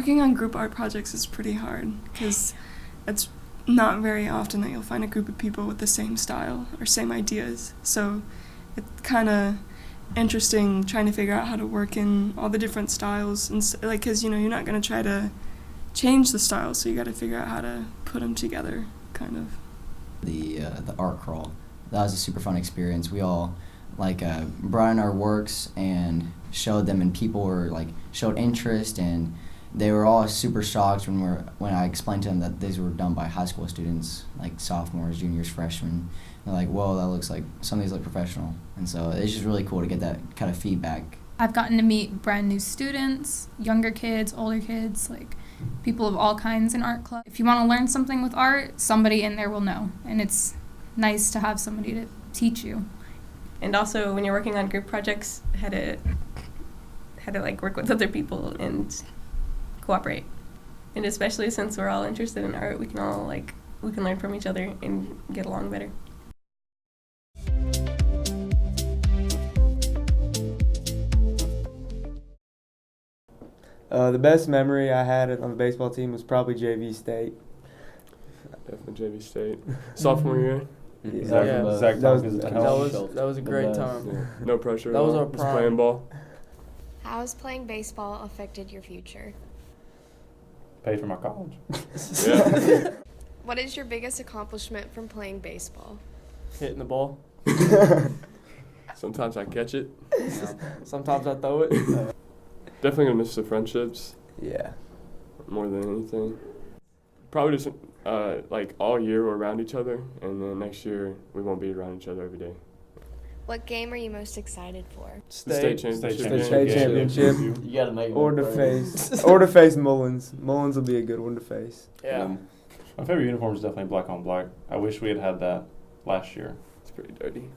Working on group art projects is pretty hard because it's not very often that you'll find a group of people with the same style or same ideas. So it's kind of interesting trying to figure out how to work in all the different styles, and like, because you're not going to try to change the styles, so you got to figure out how to put them together, kind of. The art crawl, that was a super fun experience. We all brought in our works and showed them, and people were showed interest, and they were all super shocked when I explained to them that these were done by high school students, like sophomores, juniors, freshmen. They're like, whoa, that looks like, some of these look professional. And so it's just really cool to get that kind of feedback. I've gotten to meet brand new students, younger kids, older kids, people of all kinds in art club. If you want to learn something with art, somebody in there will know. And it's nice to have somebody to teach you. And also, when you're working on group projects, how to work with other people and cooperate. And especially since we're all interested in art, we can all we can learn from each other and get along better. The best memory I had on the baseball team was probably JV State. Definitely JV State. Sophomore year. Yeah. Zach That was a great time. Yeah. No pressure. That was our Just playing ball. How has playing baseball affected your future? Paid for my college. Yeah. What is your biggest accomplishment from playing baseball? Hitting the ball. Sometimes I catch it. Sometimes I throw it. Definitely gonna miss the friendships. Yeah. More than anything. Probably just all year we're around each other, and then next year we won't be around each other every day. What game are you most excited for? State championship. State championship. You gotta make it. Or to face Mullins. Mullins will be a good one to face. Yeah. My favorite uniform is definitely black on black. I wish we had that last year. It's pretty dirty.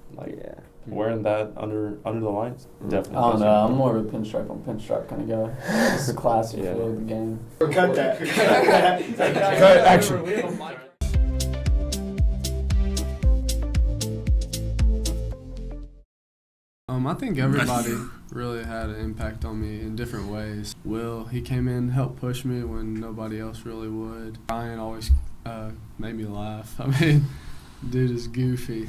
Wearing that under the lights. Definitely. I don't know. I'm more of a pinstripe on pinstripe kind of guy. It's a classic feel of the game. Cut that. Cut action. I think everybody really had an impact on me in different ways. Will, he came in, helped push me when nobody else really would. Ryan always made me laugh. I mean, dude is goofy.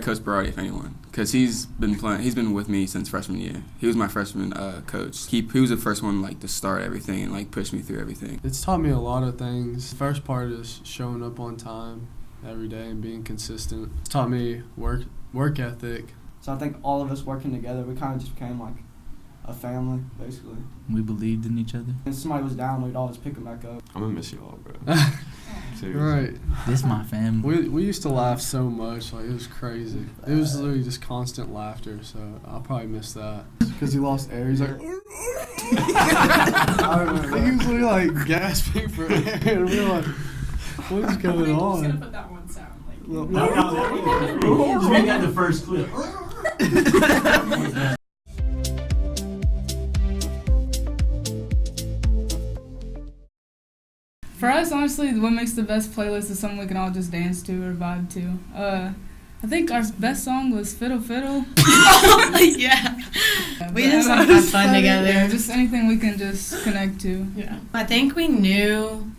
Coach Berardi, if anyone, because he's been with me since freshman year. He was my freshman coach. He was the first one to start everything and push me through everything. It's taught me a lot of things. The first part is showing up on time every day and being consistent. It's taught me work ethic. So I think all of us working together, we kind of just became a family, basically. We believed in each other. If somebody was down, we'd always pick them back up. I'm gonna miss you all, bro. Right. This my family. We used to laugh so much, it was crazy. It was literally just constant laughter, so I'll probably miss that. Because he lost air, he's like, I remember he was literally gasping for air, and we were like, what is going on? I'm just gonna put that one sound. Just make that the first clip. For us, honestly, what makes the best playlist is something we can all just dance to or vibe to. I think our best song was Fiddle Fiddle. Yeah. We just had fun together. Yeah, just anything we can just connect to. Yeah. I think we knew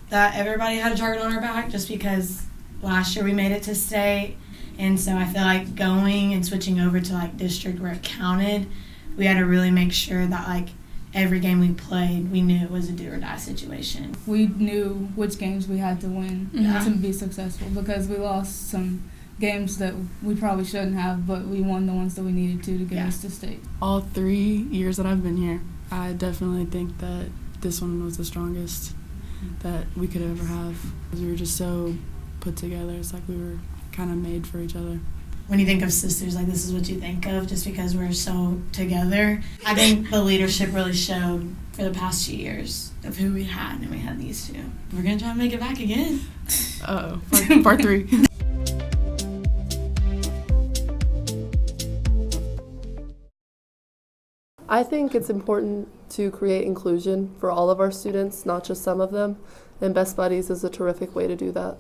that everybody had a target on our back just because last year we made it to state. And so I feel like going and switching over to district where it counted, we had to really make sure that every game we played, we knew it was a do or die situation. We knew which games we had to win to be successful because we lost some games that we probably shouldn't have, but we won the ones that we needed to get us to state. All 3 years that I've been here, I definitely think that this one was the strongest that we could ever have. We were just so put together. It's like we were kind of made for each other. When you think of sisters, this is what you think of just because we're so together. I think the leadership really showed for the past 2 years of who we had, and we had these two. We're going to try and make it back again. Uh-oh. Part 3. I think it's important to create inclusion for all of our students, not just some of them, and Best Buddies is a terrific way to do that.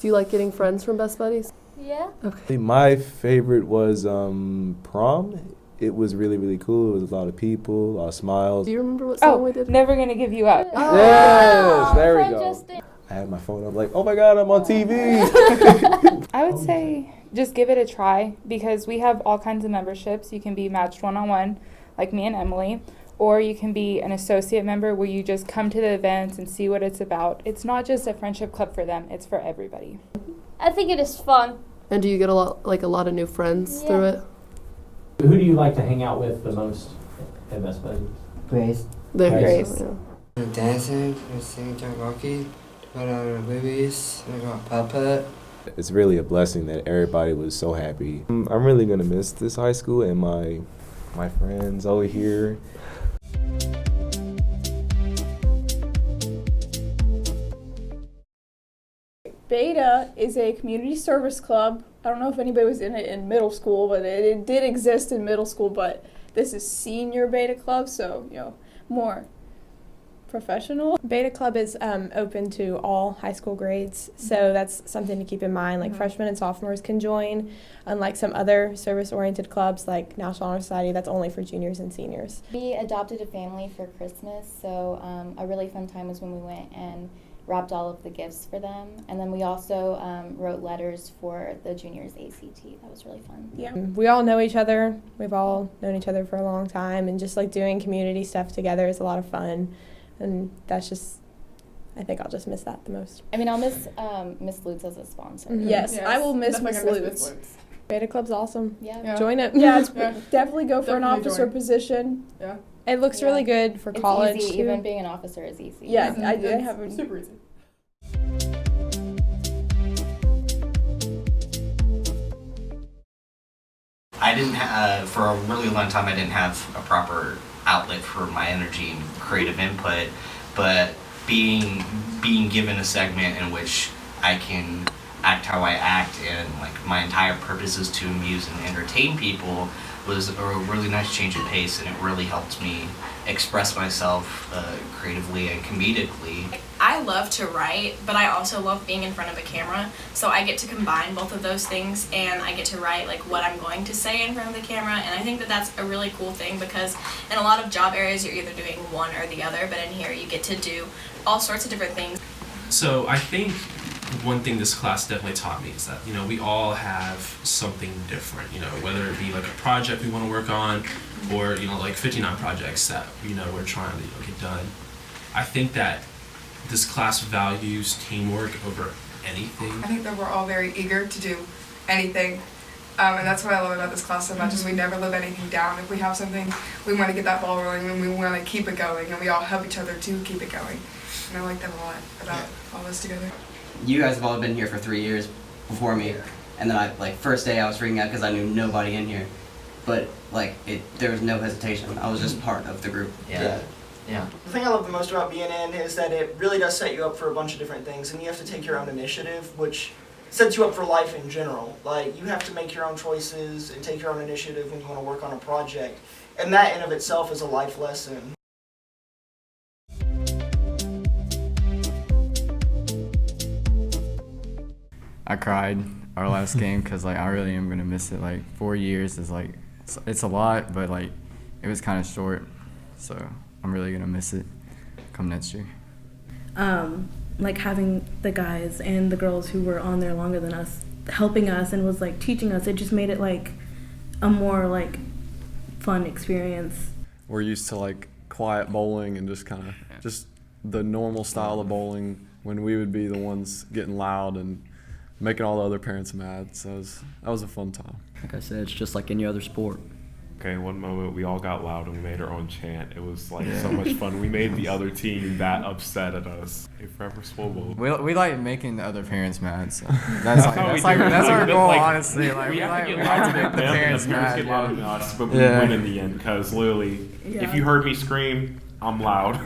Do you like getting friends from Best Buddies? Yeah. Okay. My favorite was prom. It was really, really cool. It was a lot of people, a lot of smiles. Do you remember what song we did? Never Gonna Give You Up. Oh. Yes, there we go. I had my phone up like, oh my God, I'm on TV. I would say just give it a try because we have all kinds of memberships. You can be matched one-on-one, like me and Emily, or you can be an associate member where you just come to the events and see what it's about. It's not just a friendship club for them, it's for everybody. I think it is fun. And do you get a lot of new friends through it? Who do you like to hang out with the most at Best Buddies? Grace. Grace. Yeah. Dancing, singing karaoke, put on movies, I got puppet. It's really a blessing that everybody was so happy. I'm really gonna miss this high school and my friends over here. Beta is a community service club. I don't know if anybody was in it in middle school, but it did exist in middle school, but this is senior Beta Club, so, more professional. Beta Club is open to all high school grades, so that's something to keep in mind. Like freshmen and sophomores can join, unlike some other service-oriented clubs like National Honor Society, that's only for juniors and seniors. We adopted a family for Christmas, so a really fun time was when we went and wrapped all of the gifts for them, and then we also wrote letters for the juniors ACT. That was really fun. Yeah, we all know each other. We've all known each other for a long time, and just like doing community stuff together is a lot of fun. And that's just, I think I'll just miss that the most. I mean, I'll miss Miss Lutz as a sponsor. Mm-hmm. Yes, I will miss Miss Lutz. Beta Club's awesome. Yeah. Join it. Yeah, definitely go for an officer position. Yeah. It looks really good for college. Easy. Too. Even being an officer is easy. Yeah, I have a super easy. I didn't have, for a really long time, I didn't have a proper outlet for my energy and creative input, but being given a segment in which I can act how I act and like my entire purpose is to amuse and entertain people was a really nice change of pace, and it really helped me express myself creatively and comedically. I love to write, but I also love being in front of a camera, so I get to combine both of those things, and I get to write like what I'm going to say in front of the camera, and I think that that's a really cool thing because in a lot of job areas you're either doing one or the other, but in here you get to do all sorts of different things. So I think one thing this class definitely taught me is that, we all have something different, whether it be like a project we want to work on or, like 59 projects that, we're trying to get done. I think that this class values teamwork over anything. I think that we're all very eager to do anything, and that's what I love about this class so much is we never live anything down. If we have something, we want to get that ball rolling and we want to keep it going, and we all help each other to keep it going. And I like that a lot about all this together. You guys have all been here for 3 years before me, and then first day I was freaking out because I knew nobody in here, but there was no hesitation. I was just part of the group. Yeah. The thing I love the most about BNN is that it really does set you up for a bunch of different things, and you have to take your own initiative, which sets you up for life in general. Like, you have to make your own choices and take your own initiative when you want to work on a project, and that in of itself is a life lesson. I cried our last game because I really am gonna miss it. 4 years is it's a lot, but it was kind of short, so I'm really gonna miss it come next year. Having the guys and the girls who were on there longer than us helping us and was teaching us, it just made it a more fun experience. We're used to quiet bowling and just kind of just the normal style of bowling when we would be the ones getting loud and making all the other parents mad. So that was a fun time. Like I said, it's just like any other sport. Okay, one moment we all got loud and we made our own chant. It was so much fun. We made the other team that upset at us. Hey, forever Swobo. We like making the other parents mad. So that's our goal, honestly. We have to get loud to make the parents mad. Get louder than us, but we win in the end because literally, if you heard me scream, I'm loud.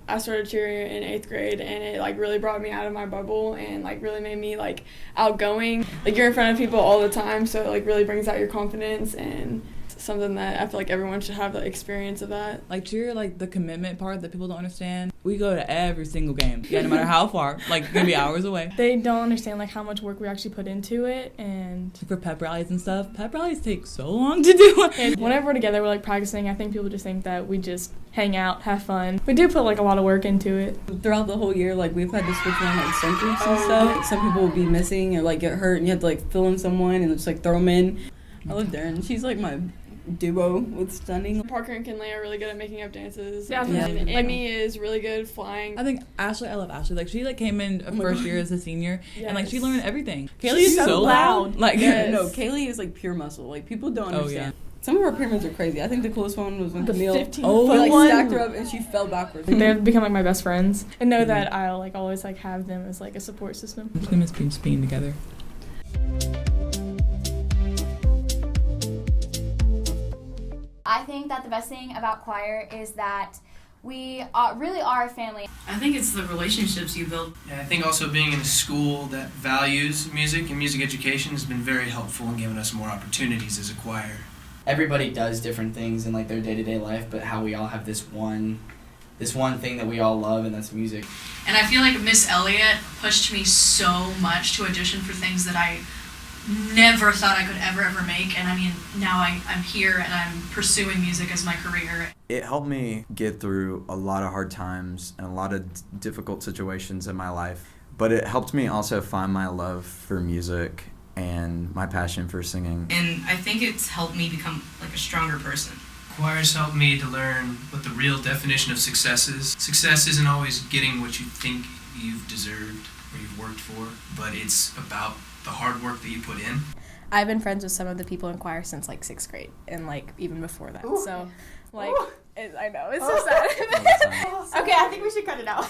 I started cheering in 8th grade, and it really brought me out of my bubble and really made me outgoing. You're in front of people all the time, so it really brings out your confidence, and something that I feel like everyone should have the experience of that. Like cheer, like the commitment part that people don't understand. We go to every single game, yeah, no matter how far, like gonna be hours away. They don't understand like how much work we actually put into it, and For pep rallies and stuff, pep rallies take so long to do. and whenever we're together, we're like practicing. I think people just think that we just hang out, have fun. We do put like a lot of work into it. Throughout the whole year, like we've had to switch around like centers and stuff. Like, some people will be missing or like get hurt, and you have to like fill in someone and just like throw them in. I love Darren. She's like my duo with Stunning. Parker and Kinley are really good at making up dances. Yeah. And Amy is really good flying. I think Ashley, I love Ashley. Like she like came in first year as a senior, and like she Yes. learned everything. Kaylee She's is so so loud. loud. Like Yes. no, Kaylee is like pure muscle. Like people don't Oh, understand. yeah. Some of our pyramids are crazy. I think the coolest one was when The Camille 15-foot like one. stacked her up and she fell backwards. They've become like my best friends, and know that I'll like always like have them as like a support system. I'm just gonna miss being together. I think that the best thing about choir is that we really are a family. I think it's the relationships you build. Yeah, I think also being in a school that values music and music education has been very helpful in giving us more opportunities as a choir. Everybody does different things in like their day-to-day life, but how we all have this one thing that we all love, and that's music. And I feel like Miss Elliott pushed me so much to audition for things that I never thought I could ever make. And I mean, now I'm here and I'm pursuing music as my career. It helped me get through a lot of hard times and a lot of difficult situations in my life. But it helped me also find my love for music and my passion for singing. And I think it's helped me become like a stronger person. Choirs helped me to learn what the real definition of success is. Success isn't always getting what you think you've deserved or you've worked for, but it's about the hard work that you put in. I've been friends with some of the people in choir since like 6th grade and like even before that. Ooh. So like I know it's so sad. Okay, I think we should cut it out.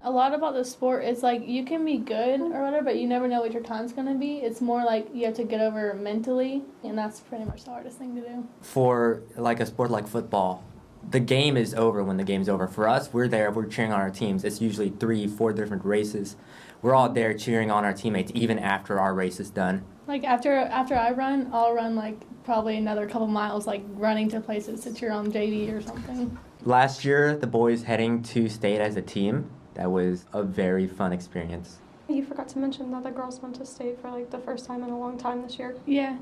A lot about the sport is like you can be good or whatever, but you never know what your time's gonna be. It's more like you have to get over mentally, and that's pretty much the hardest thing to do. For like a sport like football, the game is over when the game's over. For us, we're there, we're cheering on our teams. It's usually 3-4 different races. We're all there cheering on our teammates even after our race is done. Like after I run, I'll run like probably another couple miles, like running to places to cheer on JD or something. Last year, the boys heading to state as a team, that was a very fun experience. You forgot to mention that the girls went to state for like the first time in a long time this year. Yeah,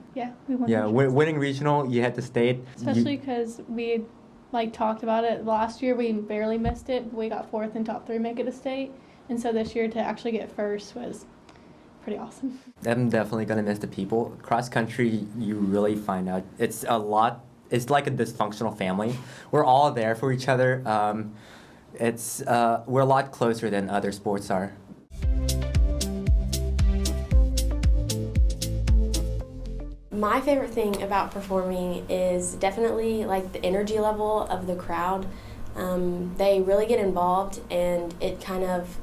we went. Yeah, winning regional, you had to state. Especially because we had like talked about it last year. We barely missed it. But we got 4th and top 3 make it to state, and so this year to actually get first was pretty awesome. I'm definitely gonna miss the people. Cross country, you really find out it's a lot. It's like a dysfunctional family. We're all there for each other. We're a lot closer than other sports are. My favorite thing about performing is definitely like the energy level of the crowd. They really get involved, and it kind of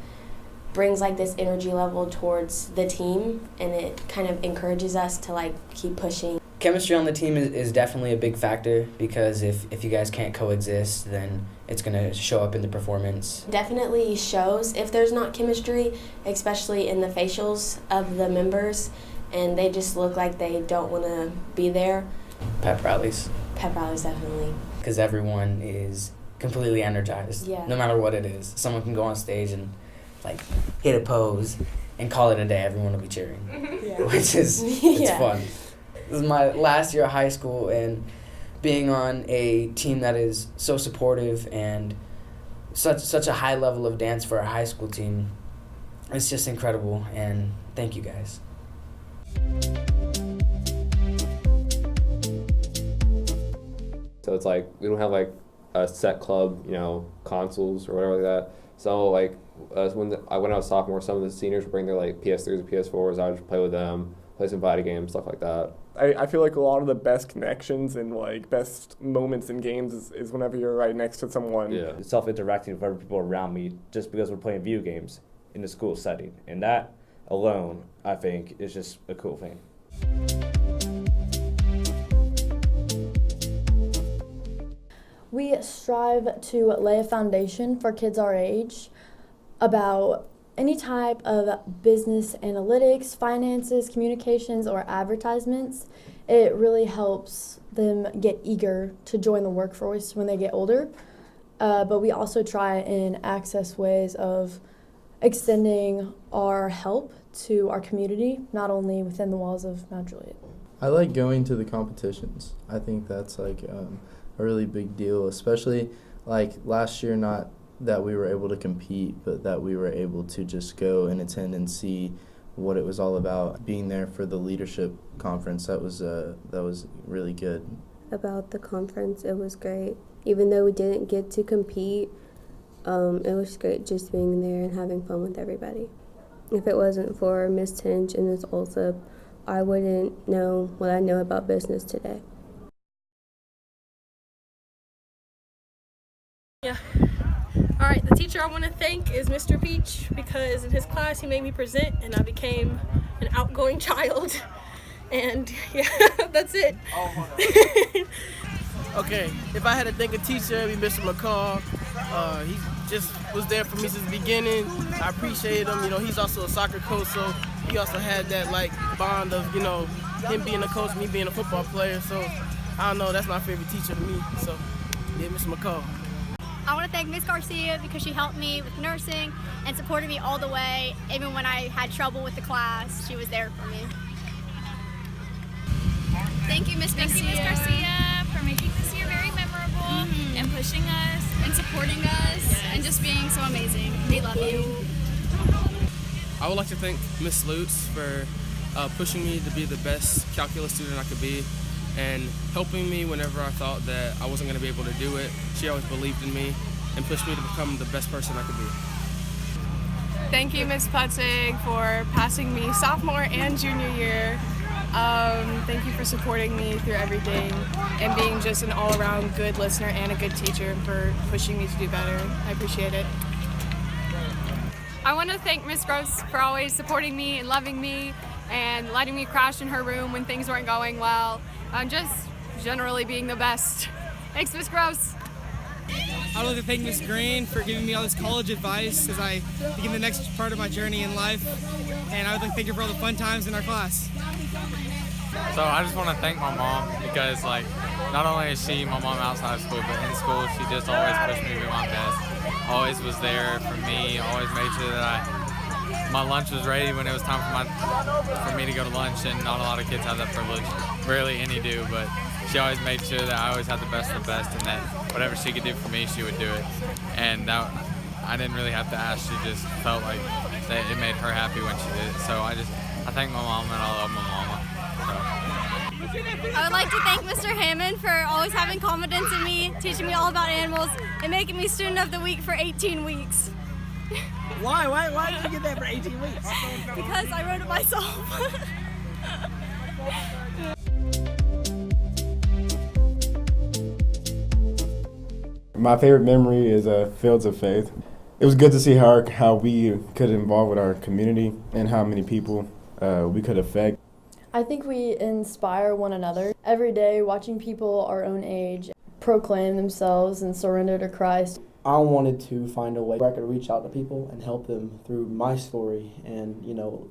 brings like this energy level towards the team, and it kind of encourages us to like keep pushing. Chemistry on the team is definitely a big factor, because if you guys can't coexist, then it's going to show up in the performance. Definitely shows if there's not chemistry, especially in the facials of the members, and they just look like they don't want to be there. Pep rallies. Pep rallies, definitely. Because everyone is completely energized, no matter what it is. Someone can go on stage and like hit a pose and call it a day. Everyone will be cheering, which is it's fun. This is my last year of high school, and being on a team that is so supportive and such a high level of dance for a high school team, it's just incredible, and thank you guys. So it's like we don't have like a set club, consoles or whatever like that. So like when I was sophomore, some of the seniors would bring their like PS3s or PS4s. I would just play with them, play some fighting games, stuff like that. I feel like a lot of the best connections and like best moments in games is whenever you're right next to someone. Yeah. Self-interacting with other people around me just because we're playing video games in the school setting. And that alone, I think, is just a cool thing. We strive to lay a foundation for kids our age about any type of business analytics, finances, communications, or advertisements. It really helps them get eager to join the workforce when they get older. But we also try and access ways of extending our help to our community, not only within the walls of Mount Juliet. I like going to the competitions. I think that's like a really big deal, especially like last year, not that we were able to compete, but that we were able to just go and attend and see what it was all about. Being there for the leadership conference, that was really good. About the conference, it was great. Even though we didn't get to compete, it was great just being there and having fun with everybody. If it wasn't for Miss Tinch and Miss Olsop, I wouldn't know what I know about business today. Yeah. All right, the teacher I want to thank is Mr. Peach, because in his class he made me present and I became an outgoing child. And yeah, that's it. Okay, if I had to thank a teacher, it'd be Mr. McCall. He just was there for me since the beginning. I appreciate him. You know, he's also a soccer coach, so he also had that like bond of, you know, him being a coach, me being a football player. So I don't know, that's my favorite teacher to me. So yeah, Mr. McCall. I want to thank Miss Garcia because she helped me with nursing and supported me all the way. Even when I had trouble with the class, she was there for me. Thank you, Miss Garcia, for making this year very memorable and pushing us and supporting us and just being so amazing. We love you. I would like to thank Miss Lutz for pushing me to be the best calculus student I could be and helping me whenever I thought that I wasn't going to be able to do it. She always believed in me and pushed me to become the best person I could be. Thank you, Ms. Putzig, for passing me sophomore and junior year. Thank you for supporting me through everything and being just an all-around good listener and a good teacher, and for pushing me to do better. I appreciate it. I want to thank Miss Gross for always supporting me and loving me and letting me crash in her room when things weren't going well. Just generally being the best. Thanks, Miss Gross. I would like to thank Miss Green for giving me all this college advice as I begin the next part of my journey in life. And I would like to thank her for all the fun times in our class. So I just want to thank my mom because, like, not only is she my mom outside of school, but in school she just always pushed me to be my best. Always was there for me. Always made sure that my lunch was ready when it was time for me to go to lunch. And not a lot of kids have that privilege. Rarely any do, but she always made sure that I always had the best of the best, and that whatever she could do for me, she would do it. And that I didn't really have to ask. She just felt like that it made her happy when she did it. So I thank my mom, and I love my mama. I would like to thank Mr. Hammond for always having confidence in me, teaching me all about animals, and making me Student of the Week for 18 weeks. Why? Why did you get that for 18 weeks? Because I wrote it myself. My favorite memory is Fields of Faith. It was good to see how we could involve with our community and how many people we could affect. I think we inspire one another. Every day, watching people our own age proclaim themselves and surrender to Christ. I wanted to find a way where I could reach out to people and help them through my story and,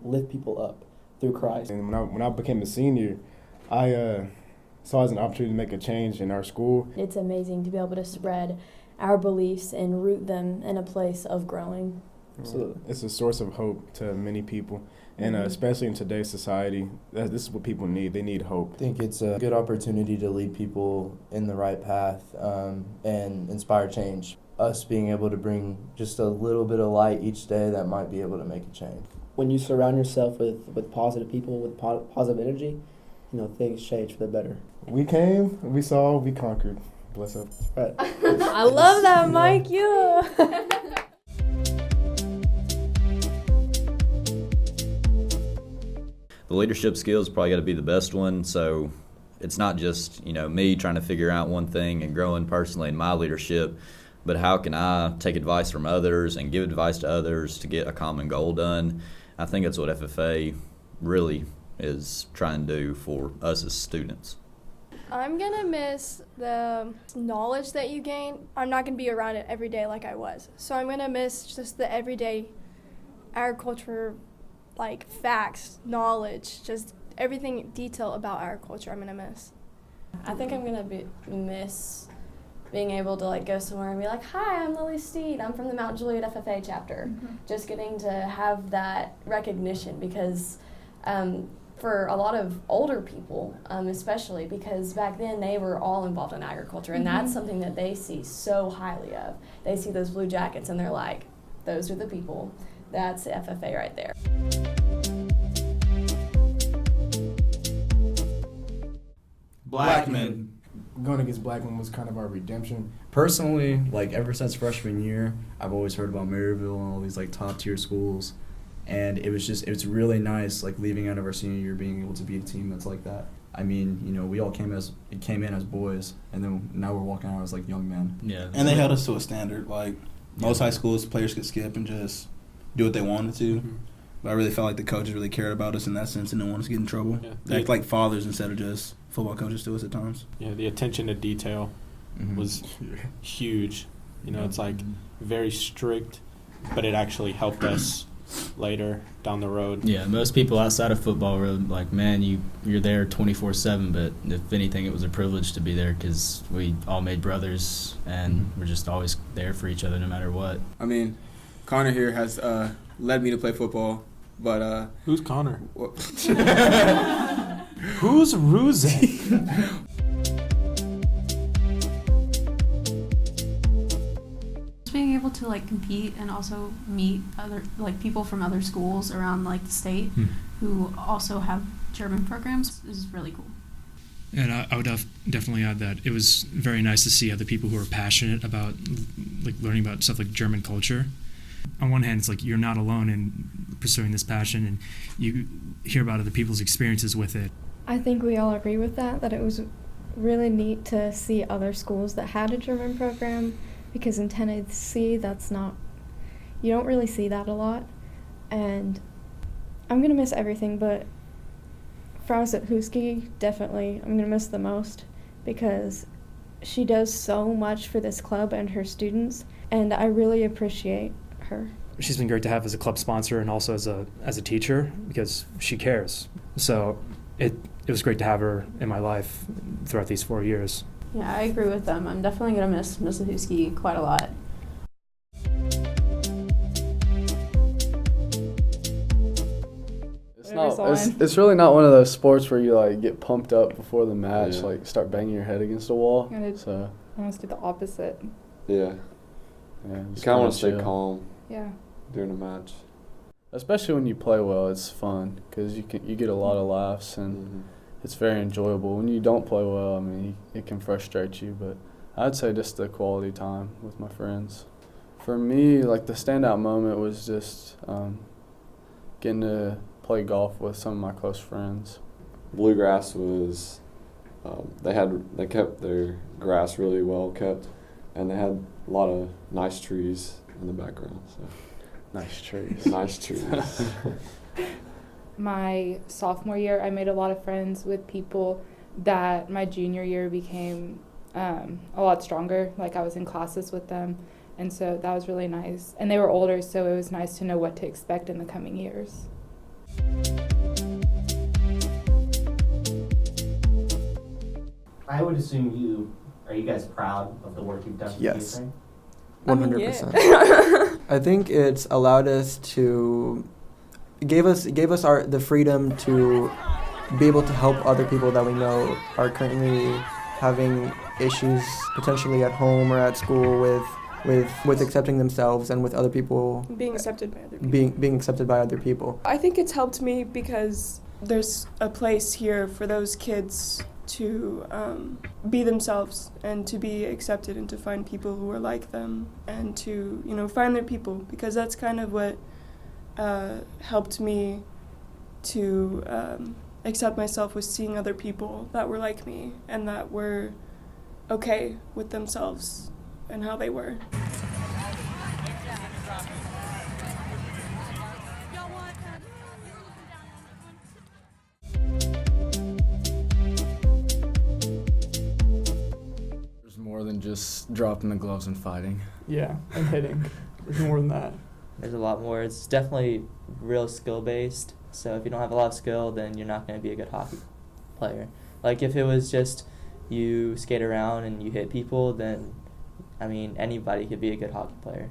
lift people up through Christ. And when I became a senior, I saw it as an opportunity to make a change in our school. It's amazing to be able to spread our beliefs and root them in a place of growing. Absolutely. It's a source of hope to many people. And especially in today's society, this is what people need. They need hope. I think it's a good opportunity to lead people in the right path and inspire change. Us being able to bring just a little bit of light each day that might be able to make a change. When you surround yourself with positive people, with positive energy, things change for the better. We came, we saw, we conquered. Bless up. Right. I love that, Mike. Yeah. The leadership skills probably got to be the best one. So it's not just me trying to figure out one thing and growing personally in my leadership, but how can I take advice from others and give advice to others to get a common goal done. I think that's what FFA really is trying to do for us as students. I'm going to miss the knowledge that you gain. I'm not going to be around it every day like I was. So I'm going to miss just the everyday agriculture, like facts, knowledge, just everything detail about agriculture I'm gonna miss. I think I'm gonna miss being able to like go somewhere and be like, hi, I'm Lily Steed, I'm from the Mount Juliet FFA chapter. Just getting to have that recognition because for a lot of older people, especially because back then they were all involved in agriculture, and that's something that they see so highly of. They see those blue jackets and they're like, those are the people. That's the FFA right there. Black men. Going against black men was kind of our redemption. Personally, like ever since freshman year, I've always heard about Maryville and all these like top tier schools. And it's really nice, like leaving out of our senior year, being able to be a team that's like that. I mean, you know, we all came in as boys, and then now we're walking out as like young men. Yeah. And they held us to a standard. Like most high schools, players could skip and just do what they wanted to. But I really felt like the coaches really cared about us in that sense and didn't want us to get in trouble. Yeah. They act like fathers instead of just football coaches to us at times. Yeah, the attention to detail was huge. You know, it's like very strict, but it actually helped us later down the road. Yeah, most people outside of football were like, man, you're there 24/7, but if anything, it was a privilege to be there because we all made brothers and we're just always there for each other no matter what. I mean, Connor here has led me to play football, but who's Connor? Who's Ruzek? Being able to like compete and also meet other like people from other schools around like the state who also have German programs is really cool. And I would definitely add that it was very nice to see other people who are passionate about like learning about stuff like German culture. On one hand, it's like you're not alone in pursuing this passion, and you hear about other people's experiences with it. I think we all agree with that it was really neat to see other schools that had a German program, because in Tennessee, you don't really see that a lot. And I'm going to miss everything, but Frau Zithuski, definitely, I'm going to miss the most, because she does so much for this club and her students, and I really appreciate her. She's been great to have as a club sponsor and also as a teacher because she cares. So it was great to have her in my life throughout these 4 years. Yeah, I agree with them. I'm definitely going to miss Ms. Zahuski quite a lot. It's really not one of those sports where you like get pumped up before the match, like start banging your head against the wall. So I almost do the opposite. Yeah. Yeah. You kind of want to stay calm. Yeah. During a match. Especially when you play well, it's fun because you get a lot of laughs and it's very enjoyable. When you don't play well, I mean, it can frustrate you. But I'd say just the quality time with my friends. For me, like the standout moment was just getting to play golf with some of my close friends. Bluegrass was, they kept their grass really well kept, and they had a lot of nice trees in the background. So. Nice trees. Nice trees. My sophomore year, I made a lot of friends with people that my junior year became a lot stronger. Like I was in classes with them, and so that was really nice. And they were older, so it was nice to know what to expect in the coming years. I would assume are you guys proud of the work you've done for Yes. the 100%. I think it's allowed us to gave us the freedom to be able to help other people that we know are currently having issues potentially at home or at school with accepting themselves and with other people being accepted by other people. Being accepted by other people. I think it's helped me because there's a place here for those kids to be themselves and to be accepted and to find people who are like them and to find their people, because that's kind of what helped me to accept myself, was seeing other people that were like me and that were okay with themselves and how they were. More than just dropping the gloves and fighting. Yeah, and hitting. There's more than that. There's a lot more. It's definitely real skill-based. So if you don't have a lot of skill, then you're not going to be a good hockey player. Like if it was just you skate around and you hit people, then, I mean, anybody could be a good hockey player.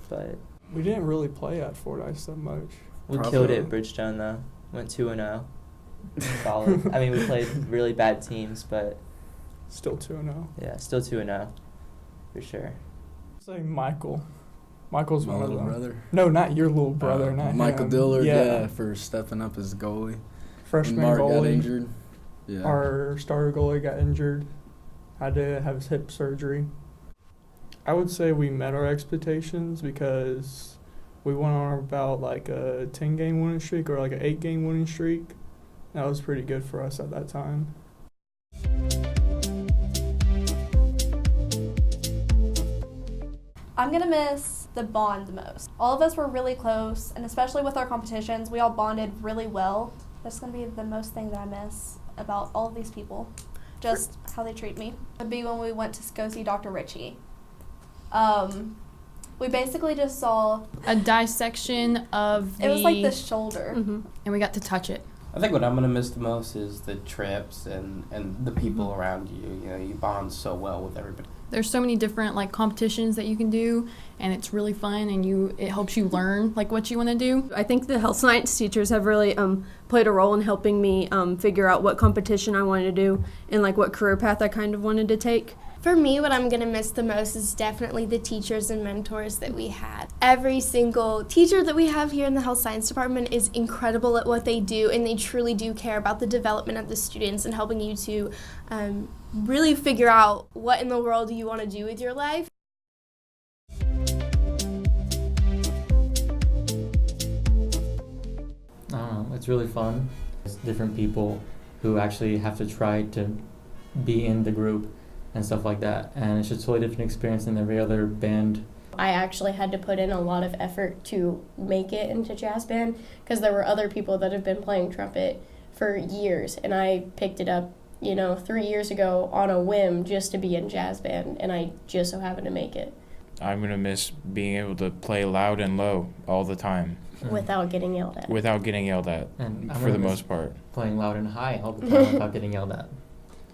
But we didn't really play at Fordyce that much. We killed it at Bridgestone, though. Went 2-0. Solid. I mean, we played really bad teams, but still 2-0. Yeah, still 2-0, for sure. Say Michael. Michael's My one of little them. brother. No, not your little brother. Not Michael him. Dillard, yeah, for stepping up as goalie. Freshman when Mark goalie. got injured. Yeah. Our starter goalie got injured. Had to have his hip surgery. I would say we met our expectations because we went on about like a 10-game winning streak or like an 8-game winning streak. That was pretty good for us at that time. I'm going to miss the bond the most. All of us were really close, and especially with our competitions, we all bonded really well. That's going to be the most thing that I miss about all of these people, just how they treat me. It would be when we went to go see Dr. Ritchie. We basically just saw a dissection of the... It was like the shoulder. Mm-hmm. And we got to touch it. I think what I'm going to miss the most is the trips and the people around you. You know, you bond so well with everybody. There's so many different like competitions that you can do, and it's really fun, and it helps you learn like what you want to do. I think the health science teachers have really played a role in helping me figure out what competition I wanted to do and like what career path I kind of wanted to take. For me, what I'm going to miss the most is definitely the teachers and mentors that we had. Every single teacher that we have here in the health science department is incredible at what they do, and they truly do care about the development of the students and helping you to really figure out what in the world you want to do with your life. I don't know, it's really fun. It's different people who actually have to try to be in the group and stuff like that, and it's just a totally different experience than every other band. I actually had to put in a lot of effort to make it into jazz band because there were other people that have been playing trumpet for years, and I picked it up 3 years ago on a whim just to be in jazz band, and I just so happened to make it. I'm going to miss being able to play loud and low all the time. Without getting yelled at. Without getting yelled at, and for the most part. Playing loud and high all the time without getting yelled at.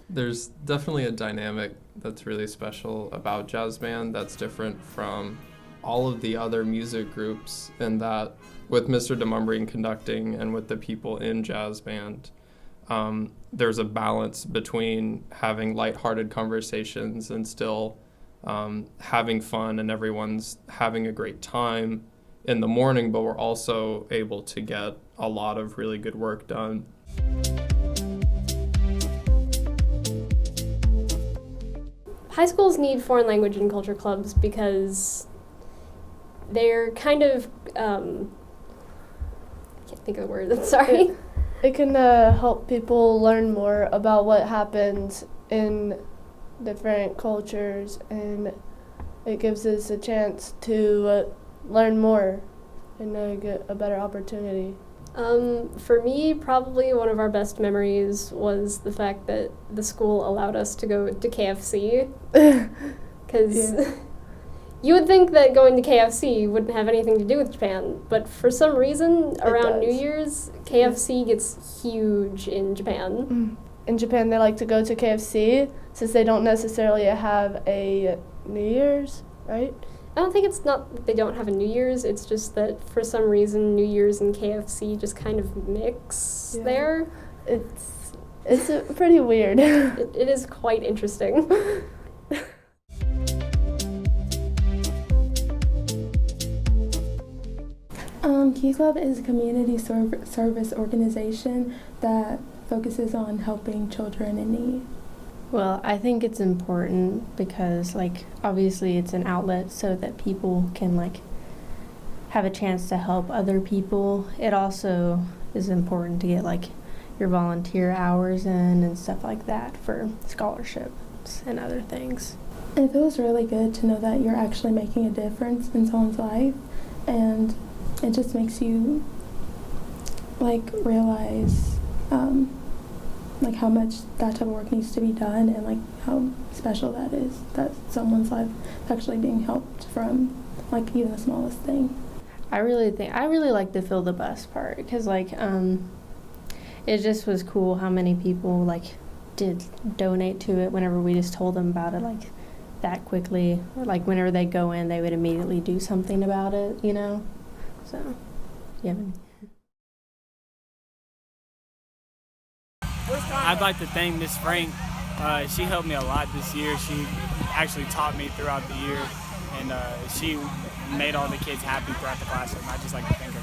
There's definitely a dynamic that's really special about jazz band that's different from all of the other music groups, in that with Mr. DeMumbrine conducting and with the people in jazz band, there's a balance between having lighthearted conversations and still having fun, and everyone's having a great time in the morning, but we're also able to get a lot of really good work done. High schools need foreign language and culture clubs because they're kind of, I can't think of the word, sorry. It can help people learn more about what happens in different cultures, and it gives us a chance to learn more and get a better opportunity. For me, probably one of our best memories was the fact that the school allowed us to go to KFC. Because you would think that going to KFC wouldn't have anything to do with Japan, but for some reason, around New Year's, KFC gets huge in Japan. In Japan, they like to go to KFC since they don't necessarily have a New Year's, right? I don't think it's not that they don't have a New Year's, it's just that for some reason New Year's and KFC just kind of mix there. It's pretty weird. It is quite interesting. Key Club is a community service organization that focuses on helping children in need. Well, I think it's important because, obviously it's an outlet so that people can, have a chance to help other people. It also is important to get, your volunteer hours in and stuff like that for scholarships and other things. It feels really good to know that you're actually making a difference in someone's life, and it just makes you, realize, how much that type of work needs to be done, and how special that is, that someone's life is actually being helped from even the smallest thing. I really like the fill the bus part because like it just was cool how many people like did donate to it whenever we just told them about it like that quickly. Or, like whenever they go in, they would immediately do something about it, you know. So yeah. I'd like to thank Miss Frank. She helped me a lot this year. She actually taught me throughout the year, and she made all the kids happy throughout the classroom. I'd just like to thank her.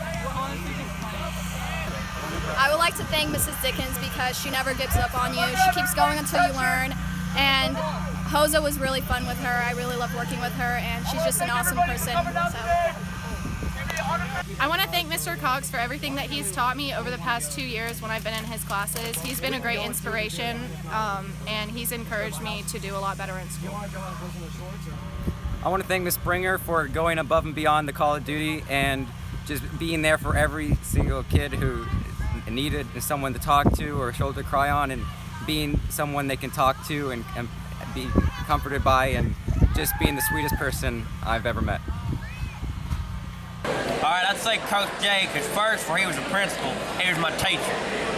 I would like to thank Mrs. Dickens because she never gives up on you. She keeps going until you learn, and Hosa was really fun with her. I really love working with her, and she's just an awesome person. So. I want to thank Mr. Cox for everything that he's taught me over the past 2 years when I've been in his classes. He's been a great inspiration, and he's encouraged me to do a lot better in school. I want to thank Ms. Springer for going above and beyond the call of duty and just being there for every single kid who needed someone to talk to or a shoulder to cry on, and being someone they can talk to and be comforted by, and just being the sweetest person I've ever met. All right, I'd say Coach Jay, because first, before he was a principal, he was my teacher.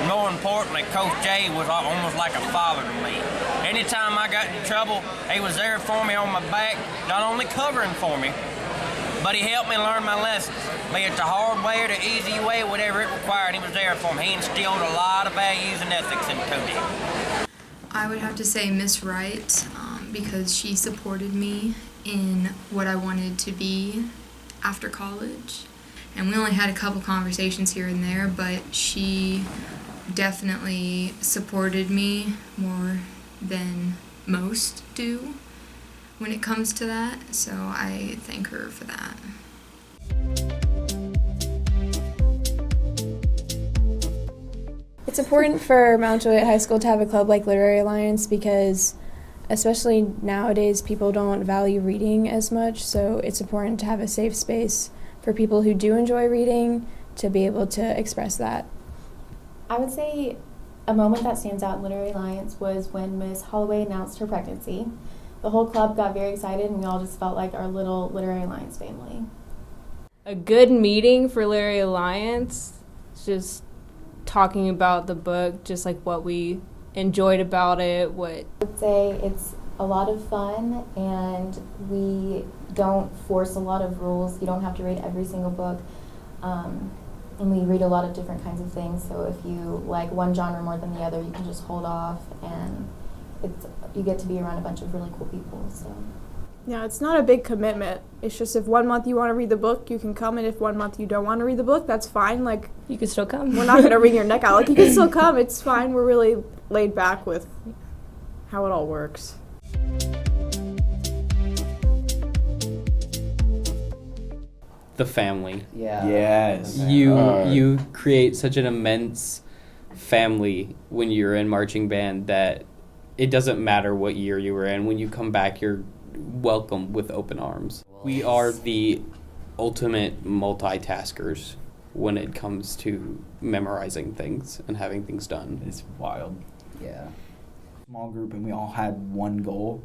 More importantly, Coach Jay was almost like a father to me. Anytime I got in trouble, he was there for me on my back, not only covering for me, but he helped me learn my lessons. Be it the hard way or the easy way, whatever it required, he was there for me. He instilled a lot of values and ethics into me. I would have to say Miss Wright, because she supported me in what I wanted to be after college. And we only had a couple conversations here and there, but she definitely supported me more than most do when it comes to that. So I thank her for that. It's important for Mount Juliet High School to have a club like Literary Alliance because especially nowadays people don't value reading as much, so it's important to have a safe space for people who do enjoy reading to be able to express that. I would say a moment that stands out in Literary Alliance was when Ms. Holloway announced her pregnancy. The whole club got very excited and we all just felt like our little Literary Alliance family. A good meeting for Literary Alliance, just talking about the book, just like what we enjoyed about it. I would say it's a lot of fun and we don't force a lot of rules. You don't have to read every single book. And we read a lot of different kinds of things, so if you like one genre more than the other, you can just hold off, and you get to be around a bunch of really cool people. So. Yeah, it's not a big commitment. It's just if 1 month you want to read the book, you can come, and if 1 month you don't want to read the book, that's fine. Like, you can still come. We're not going to wring your neck out. Like, you can still come. It's fine. We're really laid back with how it all works. The family. Yeah. Yes. You create such an immense family when you're in marching band that it doesn't matter what year you were in. When you come back, you're welcome with open arms. We are the ultimate multitaskers when it comes to memorizing things and having things done. It's wild. Yeah. Small group, and we all had one goal.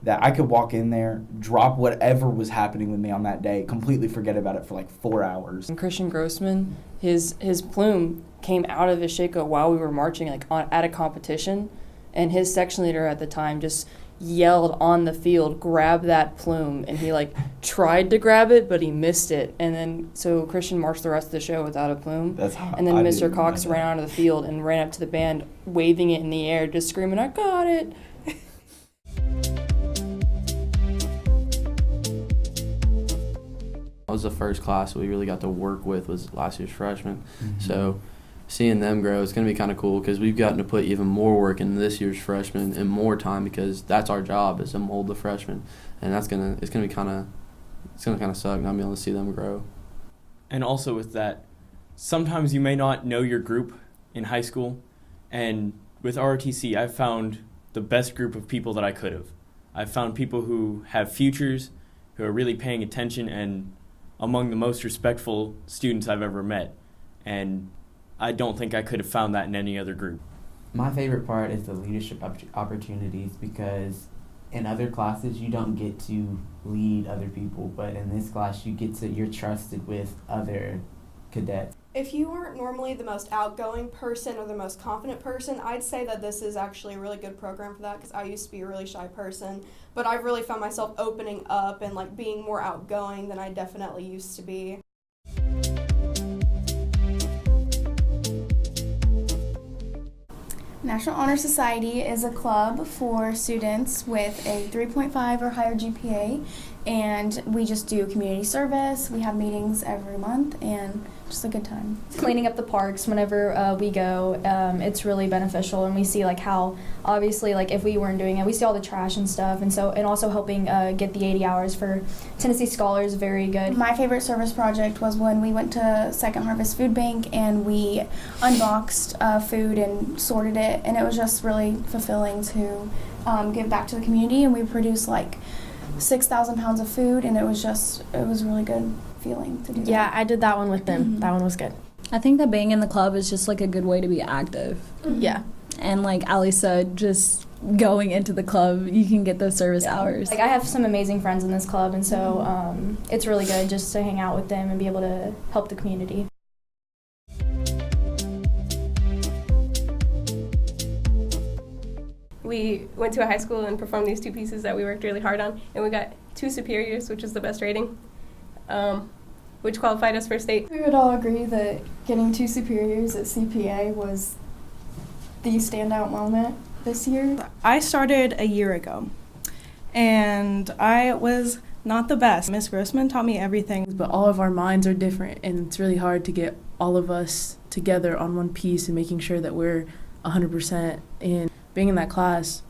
That I could walk in there, drop whatever was happening with me on that day, completely forget about it for like 4 hours. And Christian Grossman, his plume came out of his shako while we were marching, like at a competition, and his section leader at the time just yelled on the field, "Grab that plume!" And he like tried to grab it, but he missed it. And then so Christian marched the rest of the show without a plume. And then Mr. Cox ran onto the field and ran up to the band, waving it in the air, just screaming, "I got it!" That was the first class we really got to work with was last year's freshmen. Mm-hmm. So seeing them grow, it's going to be kind of cool because we've gotten to put even more work into this year's freshmen and more time because that's our job is to mold the freshmen. And it's going to kind of suck not being able to see them grow. And also with that, sometimes you may not know your group in high school, and with ROTC, I've found the best group of people that I could have. I've found people who have futures, who are really paying attention, and among the most respectful students I've ever met. And I don't think I could have found that in any other group. My favorite part is the leadership opportunities because in other classes you don't get to lead other people, but in this class you're trusted with other cadets. If you aren't normally the most outgoing person or the most confident person, I'd say that this is actually a really good program for that, because I used to be a really shy person, but I've really found myself opening up and like being more outgoing than I definitely used to be. National Honor Society is a club for students with a 3.5 or higher GPA, and we just do community service. We have meetings every month, and just a good time. Cleaning up the parks whenever we go, it's really beneficial, and we see like how obviously like if we weren't doing it, we see all the trash and stuff, and also helping get the 80 hours for Tennessee Scholars, very good. My favorite service project was when we went to Second Harvest Food Bank and we unboxed food and sorted it, and it was just really fulfilling to give back to the community, and we produced like 6,000 pounds of food, and it was really good feeling to do that. Yeah, I did that one with them. That one was good. I think that being in the club is just like a good way to be active. Yeah. And like Ali said, just going into the club, you can get those service hours. Like I have some amazing friends in this club, and so it's really good just to hang out with them and be able to help the community. We went to a high school and performed these 2 pieces that we worked really hard on, and we got 2 superiors, which is the best rating, which qualified us for state. We would all agree that getting 2 superiors at CPA was the standout moment this year. I started a year ago, and I was not the best. Miss Grossman taught me everything. But all of our minds are different, and it's really hard to get all of us together on one piece and making sure that we're 100% in. Being in that class,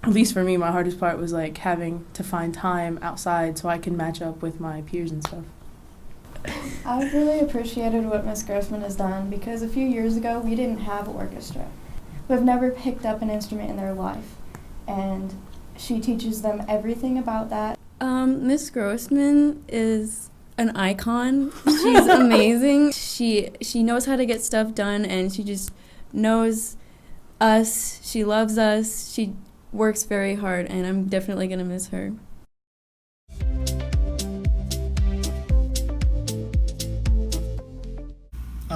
at least for me, my hardest part was like having to find time outside so I can match up with my peers and stuff. I've really appreciated what Miss Grossman has done, because a few years ago we didn't have orchestra. We've never picked up an instrument in their life, and she teaches them everything about that. Miss Grossman is an icon. She's amazing. She knows how to get stuff done, and she just knows us. She loves us. She works very hard, and I'm definitely going to miss her.